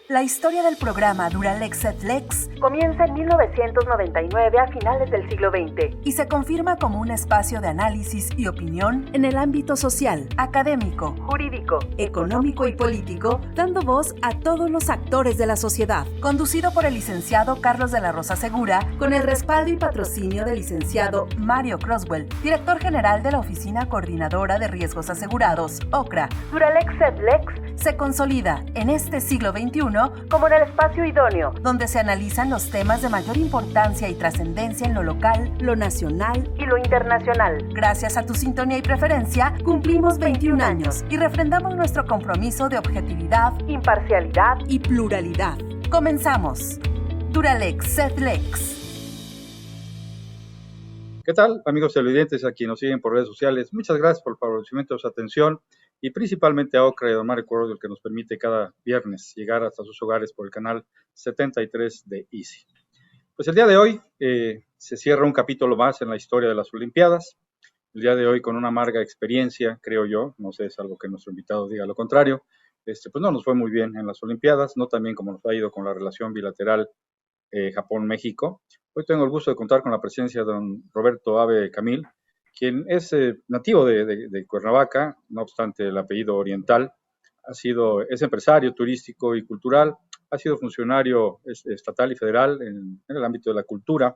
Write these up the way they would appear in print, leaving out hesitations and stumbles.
La historia del programa Duralex et Lex comienza en 1999 a finales del siglo XX y se confirma como un espacio de análisis y opinión en el ámbito social, académico, jurídico, económico y político, dando voz a todos los actores de la sociedad. Conducido por el licenciado Carlos de la Rosa Segura, con el respaldo y patrocinio del licenciado Mario Croswell, director general de la Oficina Coordinadora de Riesgos Asegurados, OCRA. Duralex et Lex se consolida en este siglo XXI como en el espacio idóneo, donde se analizan los temas de mayor importancia y trascendencia en lo local, lo nacional y lo internacional. Gracias a tu sintonía y preferencia, cumplimos 21 años y refrendamos nuestro compromiso de objetividad, imparcialidad y pluralidad. Comenzamos. Duralex et Lex. ¿Qué tal, amigos televidentes, a quienes nos siguen por redes sociales? Muchas gracias por el favorecimiento de su atención y principalmente a OCRA y a don Mario Croswell, que nos permite cada viernes llegar hasta sus hogares por el canal 73 de Easy. Pues el día de hoy se cierra un capítulo más en la historia de las Olimpiadas. El día de hoy con una amarga experiencia, creo yo, no sé, es algo que nuestro invitado diga lo contrario, pues no nos fue muy bien en las Olimpiadas, no tan bien como nos ha ido con la relación bilateral Japón-México. Hoy tengo el gusto de contar con la presencia de don Roberto Abe Camil, quien es nativo de Cuernavaca, no obstante el apellido oriental, es empresario turístico y cultural, ha sido funcionario estatal y federal en el ámbito de la cultura,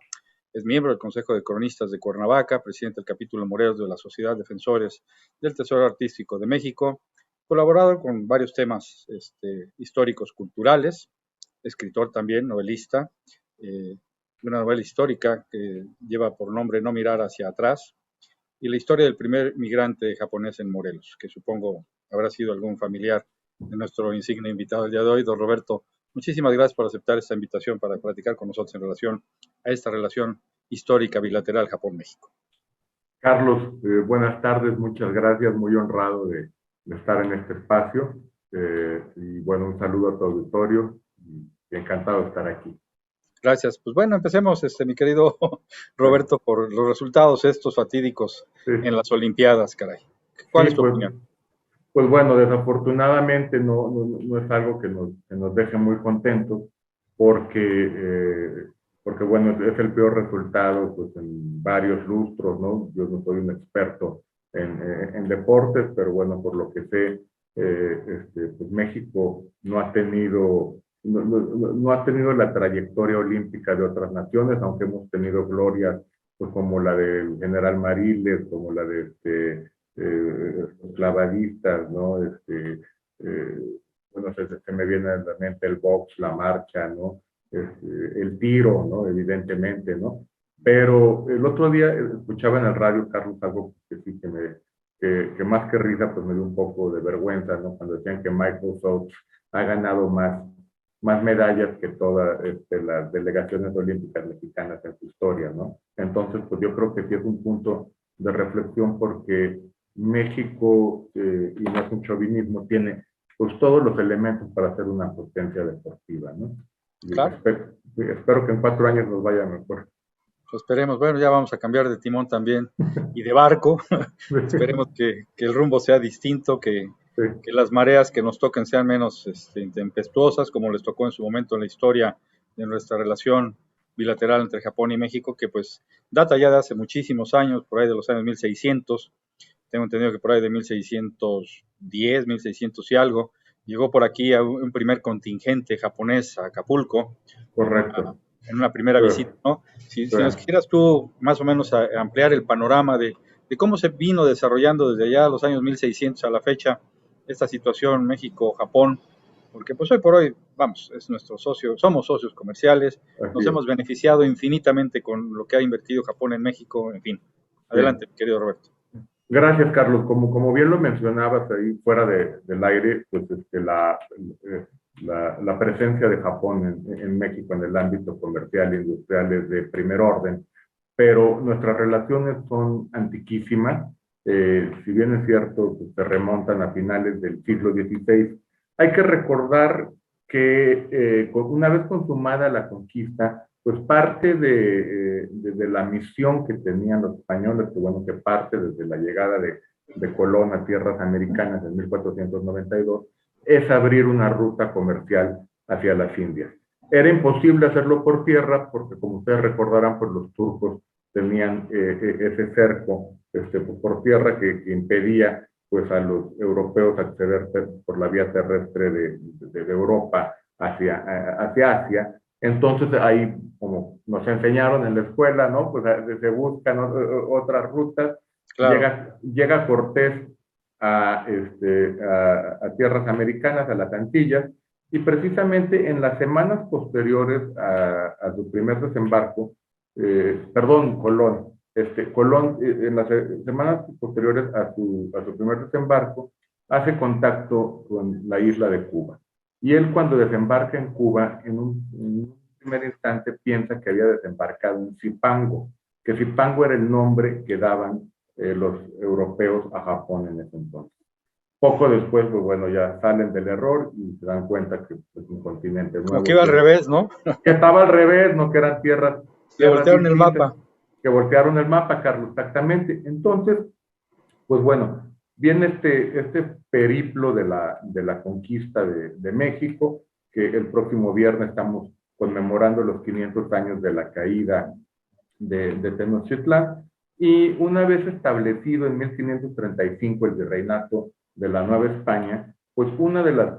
es miembro del Consejo de Cronistas de Cuernavaca, presidente del capítulo Morelos de la Sociedad Defensores del Tesoro Artístico de México, colaborador con varios temas históricos culturales, escritor también, novelista, una novela histórica que lleva por nombre No mirar hacia atrás, y la historia del primer migrante japonés en Morelos, que supongo habrá sido algún familiar de nuestro insigne invitado el día de hoy, don Roberto. Muchísimas gracias por aceptar esta invitación para platicar con nosotros en relación a esta relación histórica bilateral Japón-México. Carlos, buenas tardes, muchas gracias, muy honrado de estar en este espacio, y bueno, un saludo a tu auditorio, y encantado de estar aquí. Gracias. Pues bueno, empecemos, mi querido Roberto, por los resultados estos fatídicos en las Olimpiadas, caray. ¿Cuál es tu opinión? Pues bueno, desafortunadamente no es algo que nos deje muy contentos, porque bueno, es el peor resultado pues en varios lustros, ¿no? Yo no soy un experto en deportes, pero bueno, por lo que sé, pues México no ha tenido la trayectoria olímpica de otras naciones, aunque hemos tenido glorias pues como la del general Mariles, como la de los clavadistas, ¿no? Bueno, se me viene a la mente el box, la marcha, ¿no? El tiro, ¿no? Evidentemente, ¿no? Pero el otro día escuchaba en el radio, Carlos, algo que sí que más que risa, pues me dio un poco de vergüenza, ¿no? Cuando decían que Michael Phelps ha ganado más medallas que todas las delegaciones olímpicas mexicanas en su historia, ¿no? Entonces, pues yo creo que sí es un punto de reflexión, porque México, y no es un chauvinismo, tiene pues todos los elementos para ser una potencia deportiva, ¿no? Claro. Espero que en 4 años nos vaya mejor. Pues esperemos, bueno, ya vamos a cambiar de timón también y de barco. Esperemos que el rumbo sea distinto, que las mareas que nos toquen sean menos tempestuosas, como les tocó en su momento en la historia de nuestra relación bilateral entre Japón y México, que pues data ya de hace muchísimos años, por ahí de los años 1600. Tengo entendido que por ahí de 1610, 1600 y algo, llegó por aquí a un primer contingente japonés a Acapulco. Correcto. En una primera visita, ¿no? Si nos quisieras tú más o menos ampliar el panorama de cómo se vino desarrollando desde allá a los años 1600 a la fecha esta situación México-Japón, porque pues hoy por hoy, vamos, es nuestro socio, somos socios comerciales, nos hemos beneficiado infinitamente con lo que ha invertido Japón en México, en fin. Adelante, querido Roberto. Gracias, Carlos. Como bien lo mencionabas ahí fuera del aire, pues la presencia de Japón en México en el ámbito comercial e industrial es de primer orden, pero nuestras relaciones son antiquísimas. Si bien es cierto que se remontan a finales del siglo XVI, hay que recordar que una vez consumada la conquista, pues parte de la misión que tenían los españoles, que bueno, que parte desde la llegada de Colón a tierras americanas en 1492, es abrir una ruta comercial hacia las Indias. Era imposible hacerlo por tierra porque, como ustedes recordarán, pues los turcos tenían ese cerco por tierra que impedía pues a los europeos acceder por la vía terrestre de Europa hacia Asia. Entonces ahí, como nos enseñaron en la escuela, ¿no? Pues se buscan otras rutas. Claro. Llega Cortés a tierras americanas, a las Antillas, y precisamente en las semanas posteriores a su primer desembarco, Colón, Colón, en las semanas posteriores a su primer desembarco, hace contacto con la isla de Cuba. Y él, cuando desembarca en Cuba, en un primer instante piensa que había desembarcado en Zipango, que Zipango era el nombre que daban los europeos a Japón en ese entonces. Poco después, pues bueno, ya salen del error y se dan cuenta que es un continente nuevo. Como que iba al revés, ¿no? Que estaba al revés, ¿no? Que eran tierras. Que voltearon el mapa. Que voltearon el mapa, Carlos, exactamente. Entonces, pues bueno, viene este periplo de la conquista de México, que el próximo viernes estamos conmemorando los 500 años de la caída de Tenochtitlán. Y una vez establecido en 1535 el virreinato de la Nueva España, pues una de las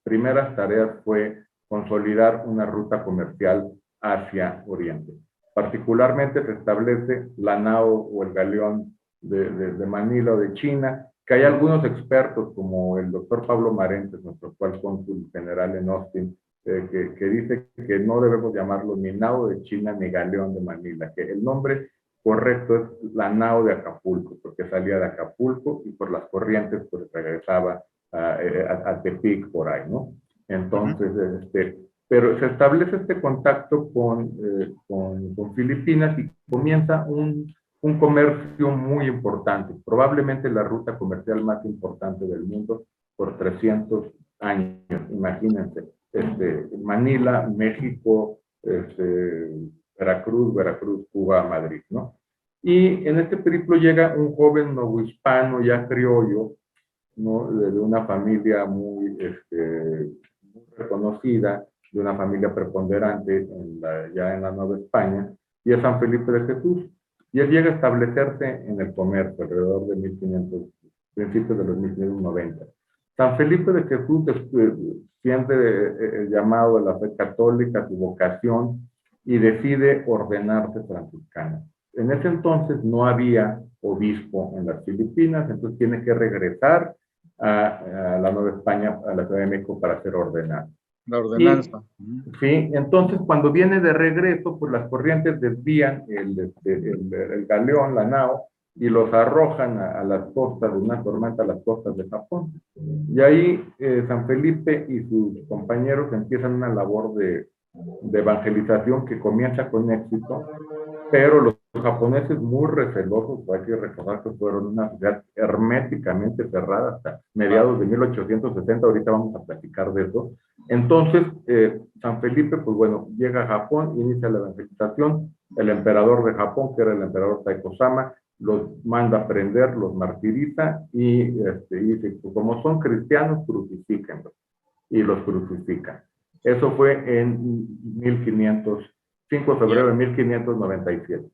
primeras tareas fue consolidar una ruta comercial hacia Oriente. Particularmente se establece la nao o el galeón de Manila o de China, que hay algunos expertos como el doctor Pablo Marentes, nuestro actual cónsul general en Austin, que dice que no debemos llamarlo ni nao de China ni galeón de Manila, que el nombre correcto es la nao de Acapulco, porque salía de Acapulco y por las corrientes pues regresaba a Tepic por ahí, ¿no? Entonces, pero se establece este contacto con Filipinas y comienza un comercio muy importante, probablemente la ruta comercial más importante del mundo por 300 años, imagínense. Manila, México, Veracruz, Cuba, Madrid, ¿no? Y en este periplo llega un joven novohispano ya criollo, ¿no? De una familia muy reconocida, de una familia preponderante ya en la Nueva España, y es San Felipe de Jesús. Y él llega a establecerse en el comercio alrededor de 1500, principios de los 1590. San Felipe de Jesús siente el llamado de la fe católica, su vocación, y decide ordenarse franciscano. En ese entonces no había obispo en las Filipinas, entonces tiene que regresar a la Nueva España, a la Ciudad de México, para ser ordenado. La ordenanza. Sí, entonces cuando viene de regreso, pues las corrientes desvían el galeón, la nao, y los arrojan a las costas de una tormenta, a las costas de Japón. Y ahí San Felipe y sus compañeros empiezan una labor de evangelización que comienza con éxito, pero los japoneses muy recelosos, hay que recordar que fueron una ciudad herméticamente cerrada hasta mediados de 1860, ahorita vamos a platicar de eso. Entonces, San Felipe, pues bueno, llega a Japón, inicia la evangelización, el emperador de Japón, que era el emperador Taiko-sama, los manda a prender, los martiriza y dice, pues como son cristianos, crucifíquenlos, y los crucifican. Eso fue en 5 de febrero de 1597.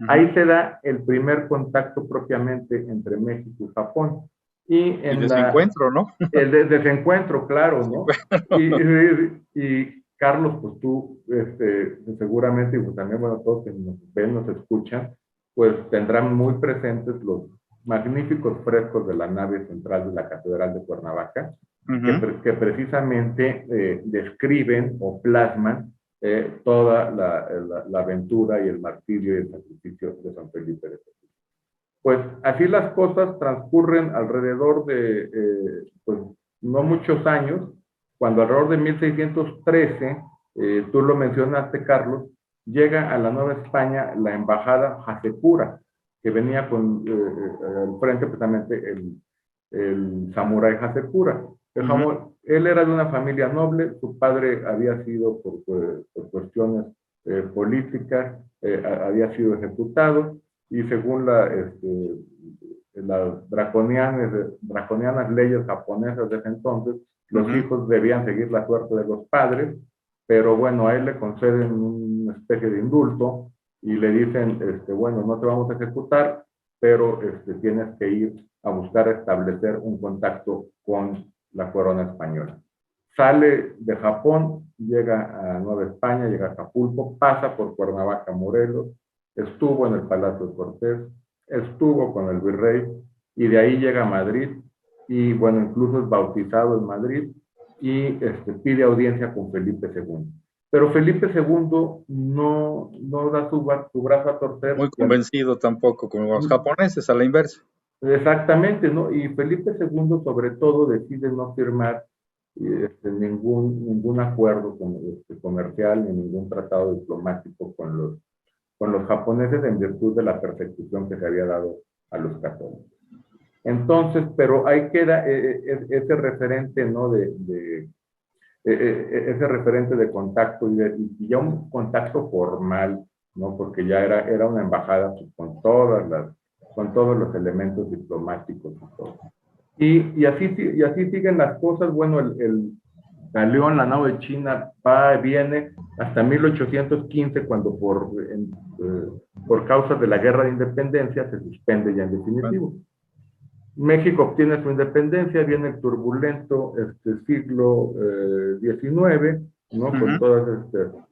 Ahí se da el primer contacto propiamente entre México y Japón. Y el desencuentro, ¿no? El desencuentro, claro, ¿no? Y Carlos, pues tú seguramente, y pues también, bueno, todos que nos ven, nos escuchan, pues tendrán muy presentes los magníficos frescos de la nave central de la Catedral de Cuernavaca, que precisamente describen o plasman toda la aventura y el martirio y el sacrificio de San Felipe de Jesús. Pues así las cosas transcurren alrededor de, pues no muchos años, cuando alrededor de 1613, tú lo mencionaste, Carlos, llega a la Nueva España la embajada Hasekura, que venía al frente precisamente el samurái Hasekura. Él era de una familia noble, su padre había sido por cuestiones políticas, había sido ejecutado, y según las draconianas leyes japonesas de ese entonces, los hijos debían seguir la suerte de los padres, pero bueno, a él le conceden una especie de indulto y le dicen, bueno, no te vamos a ejecutar, pero tienes que ir a buscar establecer un contacto con la corona española. Sale de Japón, llega a Nueva España, llega a Acapulco, pasa por Cuernavaca, Morelos, estuvo en el Palacio de Cortés, estuvo con el virrey y de ahí llega a Madrid y bueno, incluso es bautizado en Madrid y pide audiencia con Felipe II. Pero Felipe II no da su brazo a torcer. Muy convencido tampoco, como los japoneses, a la inversa. Exactamente, ¿no? Y Felipe II sobre todo decide no firmar ningún acuerdo comercial ni ningún tratado diplomático con los japoneses en virtud de la persecución que se había dado a los católicos. Entonces, pero ahí queda ese referente, ¿no? Ese referente de contacto y ya un contacto formal, ¿no? Porque ya era una embajada pues, con todos los elementos diplomáticos y todo. Y así siguen las cosas. Bueno, el galeón, la nao de China, va y viene hasta 1815, cuando por causa de la guerra de independencia se suspende ya en definitivo. México obtiene su independencia, viene el turbulento siglo XIX, ¿no? Con todas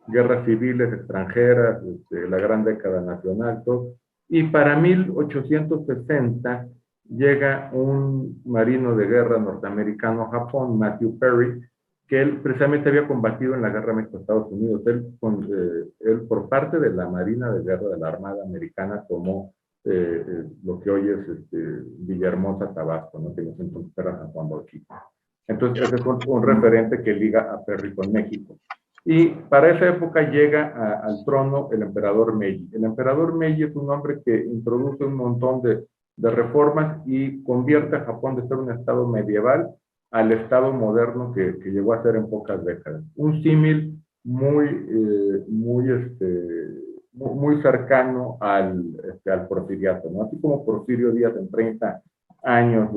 guerras civiles extranjeras, la gran década nacional, todo. Y para 1860 llega un marino de guerra norteamericano a Japón, Matthew Perry, que él precisamente había combatido en la guerra México-Estados Unidos. Él, por parte de la Marina de Guerra de la Armada Americana, tomó lo que hoy es Villahermosa, Tabasco, ¿no? Que en ese entonces era San Juan Bautista. Entonces, ese es un referente que liga a Perry con México. Y para esa época llega al trono el emperador Meiji. El emperador Meiji es un hombre que introduce un montón de reformas y convierte a Japón de ser un estado medieval al estado moderno que llegó a ser en pocas décadas. Un símil muy cercano al porfiriato, ¿no? Así como Porfirio Díaz en 30 años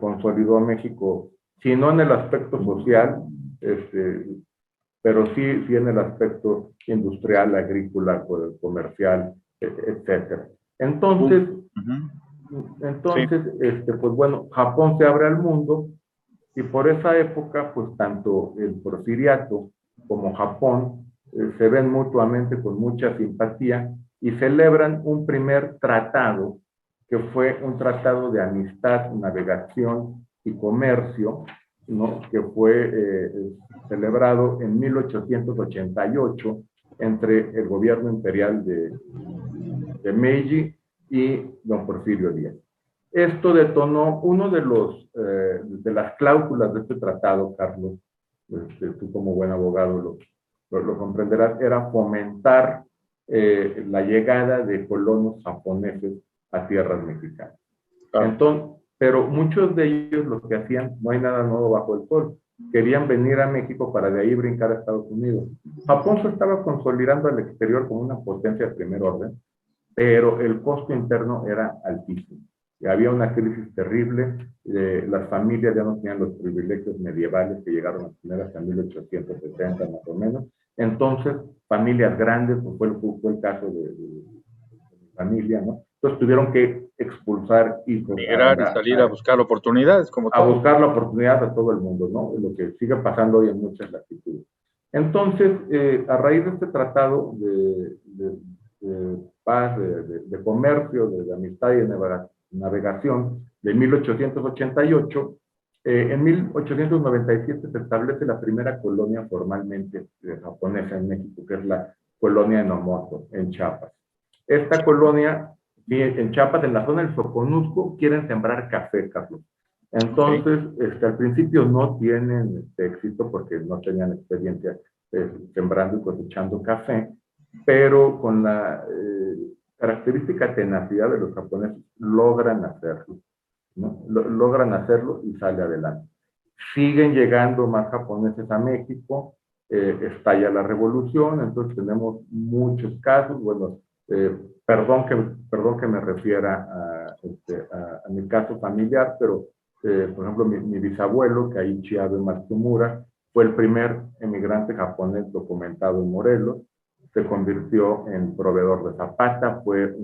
consolidó a México, si no en el aspecto social, pero sí en el aspecto industrial, agrícola, comercial, etcétera. Entonces, pues bueno, Japón se abre al mundo y por esa época, pues tanto el porfiriato como Japón se ven mutuamente con mucha simpatía y celebran un primer tratado que fue un tratado de amistad, navegación y comercio, ¿no? Que fue celebrado en 1888 entre el gobierno imperial de Meiji y don Porfirio Díaz. Esto detonó uno de las cláusulas de este tratado, Carlos, tú como buen abogado lo comprenderás, era fomentar la llegada de colonos japoneses a tierras mexicanas. Entonces, pero muchos de ellos lo que hacían, no hay nada nuevo bajo el sol, querían venir a México para de ahí brincar a Estados Unidos. Japón se estaba consolidando al exterior como una potencia de primer orden, pero el costo interno era altísimo. Había una crisis terrible, las familias ya no tenían los privilegios medievales que llegaron a tener hasta 1870 más o menos. Entonces, familias grandes, pues fue el caso de mi familia, ¿no? Entonces tuvieron que expulsar hijos. Migrar y salir a buscar oportunidades, como a buscar la oportunidad a todo el mundo, ¿no? Lo que sigue pasando hoy en muchas latitudes. Entonces, a raíz de este tratado de paz, de comercio, de amistad y de navegación de 1888, en 1897 se establece la primera colonia formalmente japonesa en México, que es la colonia de Nomoto, en Chiapas. Esta colonia, en Chiapas, en la zona del Soconusco, quieren sembrar café, Carlos. Entonces, al principio no tienen éxito porque no tenían experiencia sembrando y cosechando café, pero con la característica tenacidad de los japoneses logran hacerlo, ¿no? Logran hacerlo y sale adelante. Siguen llegando más japoneses a México, estalla la revolución, entonces tenemos muchos casos, bueno, Perdón que me refiera a mi caso familiar, pero por ejemplo, mi bisabuelo, Kaiichi Abe Matsumura, fue el primer emigrante japonés documentado en Morelos, se convirtió en proveedor de zapata, fue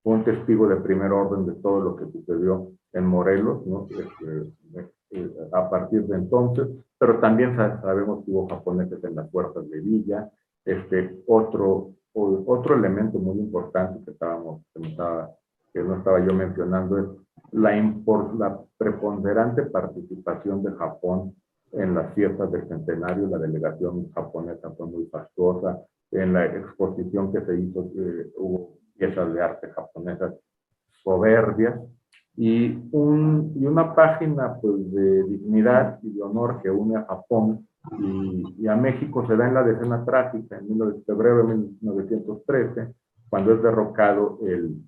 un testigo de primer orden de todo lo que sucedió en Morelos, ¿no? A partir de entonces, pero también sabemos que hubo japoneses en las fuerzas de Villa. Otro elemento muy importante que no estaba yo mencionando es la preponderante participación de Japón en las fiestas del centenario. La delegación japonesa fue muy fastuosa. En la exposición que se hizo hubo piezas de arte japonesas soberbias y una página pues, de dignidad y de honor que une a Japón y a México se da en la Decena Trágica en febrero de 1913, cuando es derrocado el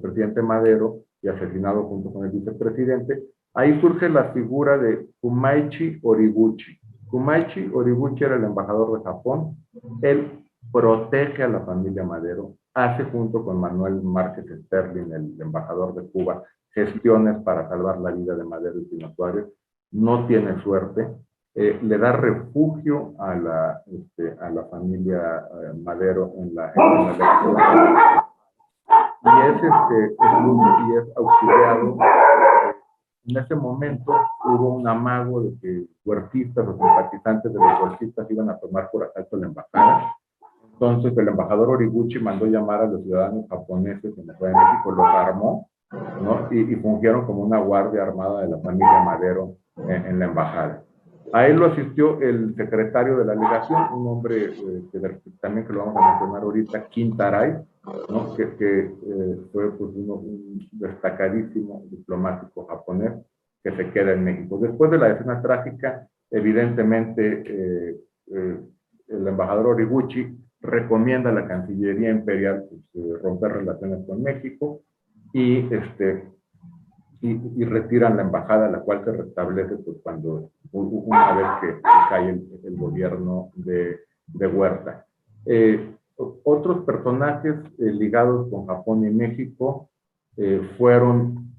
presidente Madero y asesinado junto con el vicepresidente. Ahí surge la figura de Kumaichi Origuchi. Kumaichi Origuchi era el embajador de Japón. Él protege a la familia Madero, hace junto con Manuel Márquez Sterling, el embajador de Cuba, gestiones para salvar la vida de Madero y Pino Suárez. No tiene suerte. Le da refugio a la familia Madero en la y es auxiliado. En ese momento hubo un amago de que huertistas o simpatizantes de los huertistas iban a tomar por asalto la embajada. Entonces el embajador Origuchi mandó llamar a los ciudadanos japoneses en la Ciudad de México, los armó, ¿no? y fungieron como una guardia armada de la familia Madero en la embajada. A él lo asistió el secretario de la legación, un hombre también que lo vamos a mencionar ahorita, Kintaray, ¿no? que fue pues, un destacadísimo diplomático japonés que se queda en México. Después de la Decena Trágica, evidentemente el embajador Origuchi recomienda a la Cancillería Imperial pues, romper relaciones con México y retiran la embajada, la cual se restablece pues, una vez que cae el gobierno de Huerta. Otros personajes ligados con Japón y México fueron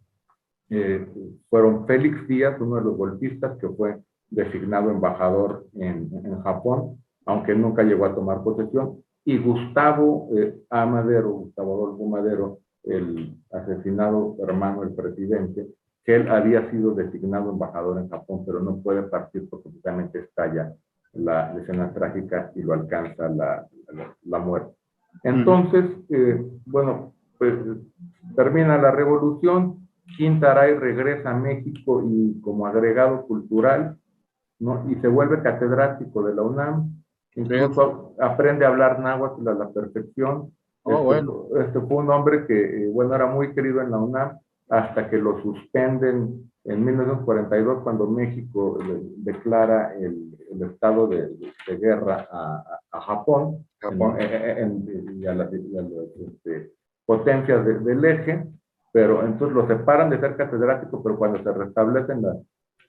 Félix Díaz, uno de los golpistas que fue designado embajador en Japón, aunque nunca llegó a tomar posesión, y Gustavo Adolfo Madero, el asesinado hermano del presidente, que él había sido designado embajador en Japón, pero no puede partir porque precisamente estalla la Decena Trágica y lo alcanza la muerte. Entonces, bueno, pues termina la revolución, Kintaray regresa a México y como agregado cultural, ¿no? Y se vuelve catedrático de la UNAM, incluso aprende a hablar náhuatl a la perfección. Fue un hombre que, era muy querido en la UNAM hasta que lo suspenden en 1942 cuando México declara el estado de guerra a Japón. Y a las potencias del eje, pero entonces lo separan de ser catedrático, pero cuando se restablecen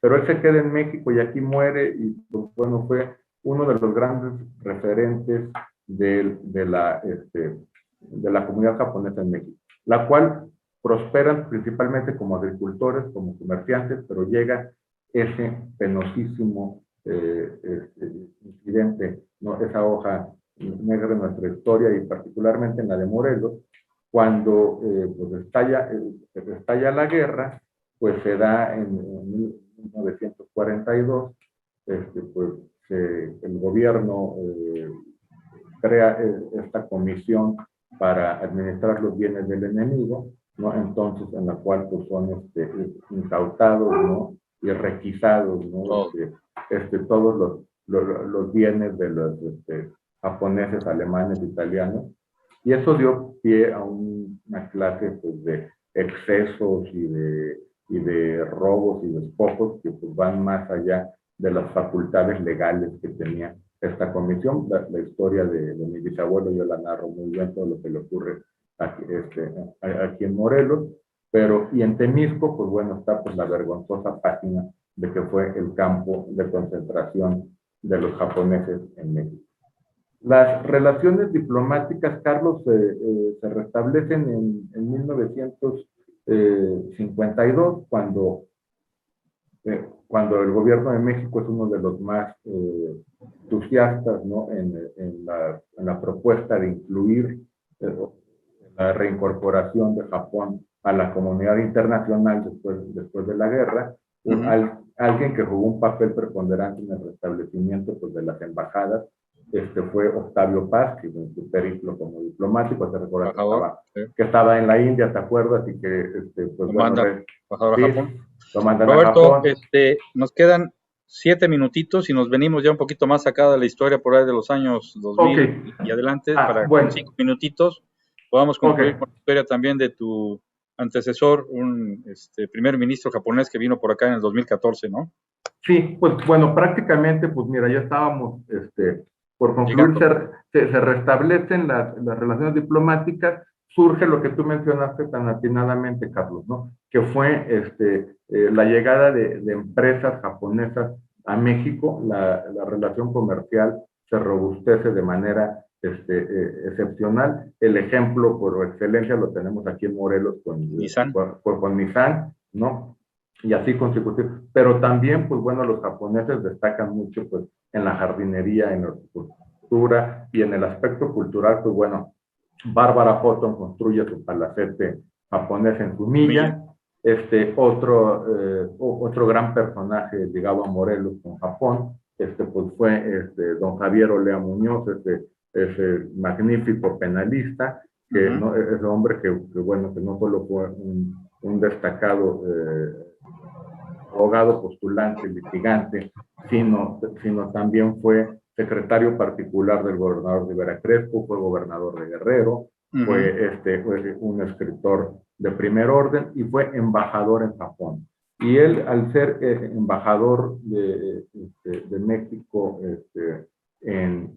pero él se queda en México y aquí muere y pues, bueno, fue uno de los grandes referentes de la comunidad japonesa en México, la cual prosperan principalmente como agricultores, como comerciantes, pero llega ese penosísimo incidente, ¿no? Esa hoja negra en nuestra historia y particularmente en la de Morelos, cuando pues estalla la guerra, pues se da en 1942, pues el gobierno crea esta comisión para administrar los bienes del enemigo, ¿no? Entonces, en la cual pues, son incautados, ¿no? Y requisados, ¿no? Todos los bienes de los japoneses, alemanes, italianos, y eso dio pie a una clase pues, de excesos y de robos y despojos que pues, van más allá de las facultades legales que tenía esta comisión. La historia de mi bisabuelo yo la narro muy bien, todo lo que le ocurre aquí en Morelos, y en Temisco, pues bueno, está pues la vergonzosa página de que fue el campo de concentración de los japoneses en México. Las relaciones diplomáticas, Carlos, se restablecen en 1952, cuando el gobierno de México es uno de los más entusiastas, ¿no? En la propuesta de incluir la reincorporación de Japón a la comunidad internacional después de la guerra. Alguien que jugó un papel preponderante en el restablecimiento, pues, de las embajadas fue Octavio Paz, que en su periplo como diplomático, te recuerdas que estaba en la India, ¿te acuerdas? Y que pues, embajador a Japón. Lo mandan Roberto, a Japón. Nos quedan 7 minutitos y nos venimos ya un poquito más acá de la historia por ahí de los años 2000 y adelante, para con 5 minutitos podamos concluir con la historia también de tu antecesor, un primer ministro japonés que vino por acá en el 2014, ¿no? Sí, pues bueno, prácticamente, pues mira, ya estábamos por concluir, se restablecen las relaciones diplomáticas, surge lo que tú mencionaste tan atinadamente, Carlos, ¿no? Que fue la llegada de empresas japonesas a México, la relación comercial se robustece de manera excepcional. El ejemplo por excelencia lo tenemos aquí en Morelos con Nissan, ¿no? Y así consecutivo. Pero también, pues bueno, los japoneses destacan mucho, pues, en la jardinería, en la horticultura y en el aspecto cultural, pues bueno, Bárbara Houghton construye su palacete japonés en Sumilla. Otro gran personaje ligado a Morelos con Japón, pues fue don Javier Olea Muñoz, ese magnífico penalista, que ¿no? Ese hombre que bueno, que no solo fue un destacado abogado, postulante, litigante, sino también fue secretario particular del gobernador de Veracruz, fue gobernador de Guerrero, fue un escritor de primer orden y fue embajador en Japón. Y él, al ser embajador de México en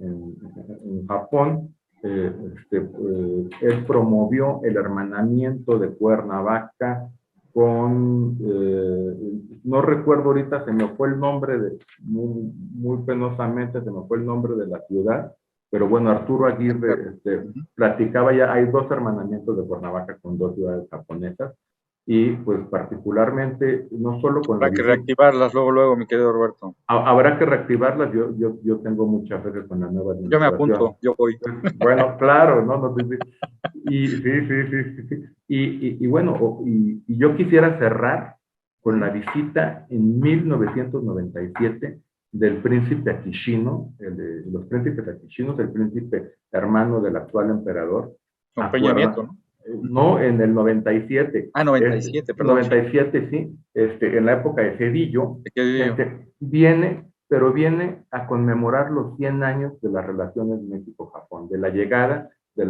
Japón, él promovió el hermanamiento de Cuernavaca con, no recuerdo ahorita, se me fue el nombre, muy penosamente se me fue el nombre de la ciudad, pero bueno, Arturo Aguirre platicaba ya, hay 2 hermanamientos de Cuernavaca con 2 ciudades japonesas, y pues particularmente, no solo con... Habrá que reactivarlas luego, mi querido Roberto. Habrá que reactivarlas, yo tengo muchas veces con la nueva administración. Yo me apunto, yo voy. Bueno, claro, ¿no? Y sí. Y bueno, y yo quisiera cerrar con la visita en 1997 del príncipe Akishino, los príncipes Akishinos, el príncipe hermano del actual emperador. Con Peña Nieto, ¿no? No, en el 97. 97, perdón. 97, sí. En la época de Cedillo. Viene a conmemorar los 100 años de las relaciones México-Japón, de la llegada de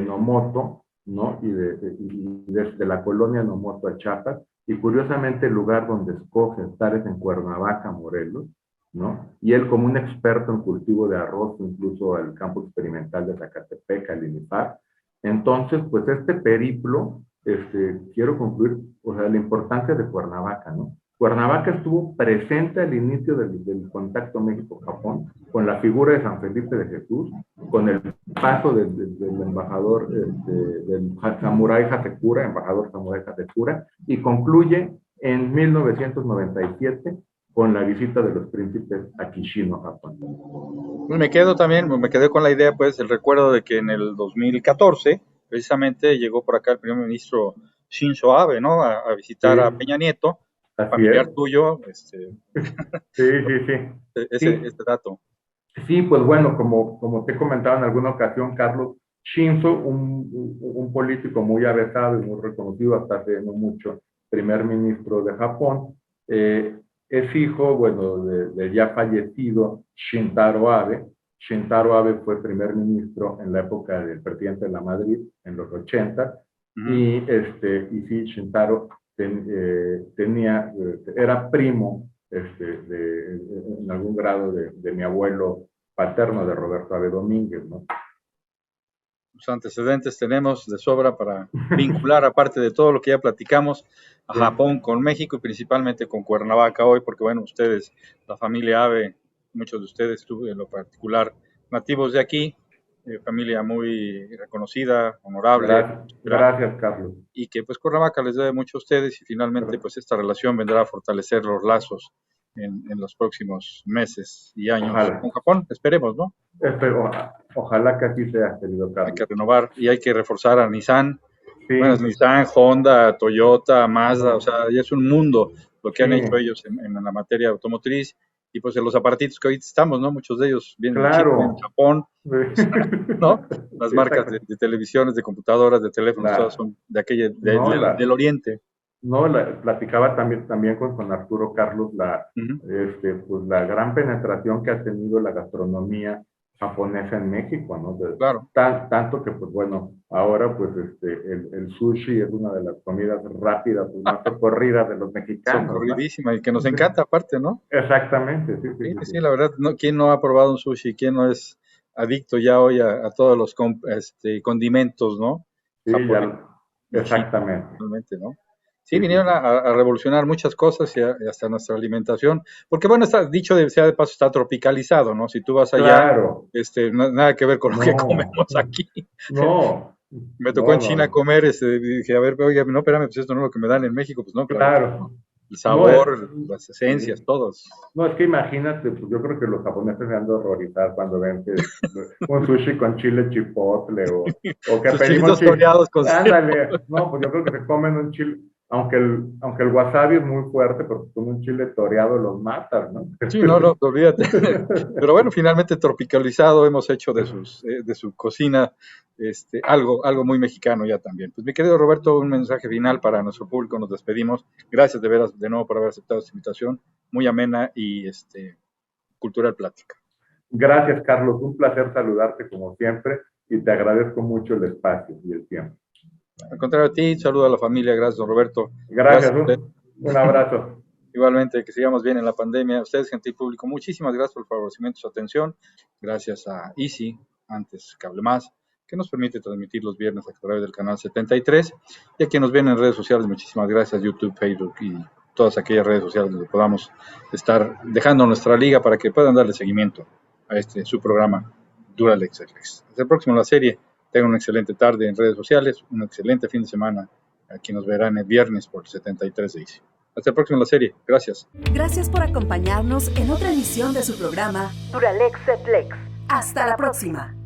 Nomoto, ¿no? Y desde la colonia Nomoto a Chiapas, y curiosamente el lugar donde escoge estar es en Cuernavaca, Morelos, ¿no? Y él, como un experto en cultivo de arroz, incluso al campo experimental de Zacatepec, al INIPAR. Entonces, pues este periplo, quiero concluir, o sea, la importancia de Cuernavaca, ¿no? Cuernavaca estuvo presente al inicio del contacto México-Japón, con la figura de San Felipe de Jesús, con el paso del embajador, del samurái Hasekura, embajador samurái Hasekura, y concluye en 1997 con la visita de los príncipes Akishino a Japón. Pues me quedé con la idea, pues, el recuerdo de que en el 2014, precisamente, llegó por acá el primer ministro Shinzo Abe, ¿no? A visitar a Peña Nieto, familiar tuyo. Sí. Ese dato. Sí, pues bueno, como te comentaba en alguna ocasión, Carlos, Shinzo, un político muy avesado y muy reconocido hasta hace no mucho, primer ministro de Japón, es hijo, bueno, de ya fallecido Shintaro Abe. Shintaro Abe fue primer ministro en la época del presidente de la Madrid, en los 80, y sí, Shintaro era primo, en algún grado de mi abuelo paterno, de Roberto Abe Domínguez, ¿no? Los antecedentes tenemos de sobra para vincular, aparte de todo lo que ya platicamos, a Japón con México y principalmente con Cuernavaca hoy, porque bueno, ustedes, la familia Abe, muchos de ustedes, tú en lo particular, nativos de aquí, familia muy reconocida, honorable. Gracias, Carlos. Y que pues Cuernavaca les debe mucho a ustedes y finalmente pues esta relación vendrá a fortalecer los lazos en los próximos meses y años con Japón, esperemos, ¿no? Ojalá que así sea, querido Carlos. Hay que renovar y hay que reforzar a Nissan. Sí. Bueno, Nissan, Honda, Toyota, Mazda, o sea, ya es un mundo lo que han hecho ellos en la materia automotriz y pues en los aparatitos que ahorita estamos, ¿no? Muchos de ellos vienen de China, vienen de Japón, ¿no? Las marcas de televisiones, de computadoras, de teléfonos, todas son de aquella, del Oriente. No, platicaba también con Arturo Carlos pues la gran penetración que ha tenido la gastronomía japonesa en México, ¿no? Claro. Tanto que, pues bueno, ahora pues el sushi es una de las comidas rápidas, pues, más socorridas de los mexicanos. Socorridísima y que nos encanta aparte, ¿no? Exactamente, sí, la verdad, ¿quién no ha probado un sushi? ¿Quién no es adicto ya hoy a todos los condimentos, ¿no? Sí, exactamente. ¿no? Sí, vinieron a revolucionar muchas cosas y hasta nuestra alimentación, porque bueno, dicho sea de paso, está tropicalizado, ¿no? Si tú vas allá, nada que ver con lo que comemos aquí. No. Me tocó en China comer, dije, a ver, oye, no, espérame, pues esto no es lo que me dan en México, pues no, claro. El sabor, las esencias, todos. No, es que imagínate, pues yo creo que los japoneses se han de horrorizar cuando ven que un sushi con chile chipotle o que pedimos toreados con ándale, no, pues yo creo que se comen un chile, aunque el wasabi es muy fuerte, pero con un chile toreado los matas, ¿no? Sí, no, olvídate. Pero bueno, finalmente tropicalizado, hemos hecho de su cocina algo muy mexicano ya también. Pues mi querido Roberto, un mensaje final para nuestro público, nos despedimos. Gracias de veras de nuevo por haber aceptado esta invitación, muy amena y cultural plática. Gracias, Carlos, un placer saludarte como siempre y te agradezco mucho el espacio y el tiempo. Al contrario a ti, saludo a la familia, gracias, don Roberto. Gracias. Un abrazo. Igualmente, que sigamos bien en la pandemia. Ustedes, gentil público, muchísimas gracias por el favorecimiento y su atención. Gracias a Easy, antes Cable Más, que nos permite transmitir los viernes a través del canal 73. Y a quienes nos ven en redes sociales, muchísimas gracias, YouTube, Facebook y todas aquellas redes sociales donde podamos estar dejando nuestra liga para que puedan darle seguimiento a su programa Duralex FX. Hasta el próximo La Serie. Tengan una excelente tarde en redes sociales, un excelente fin de semana. Aquí nos verán el viernes por el 73 de Easy. Hasta el próximo La Serie. Gracias. Gracias por acompañarnos en otra emisión de su programa Duralex FX. Hasta la próxima.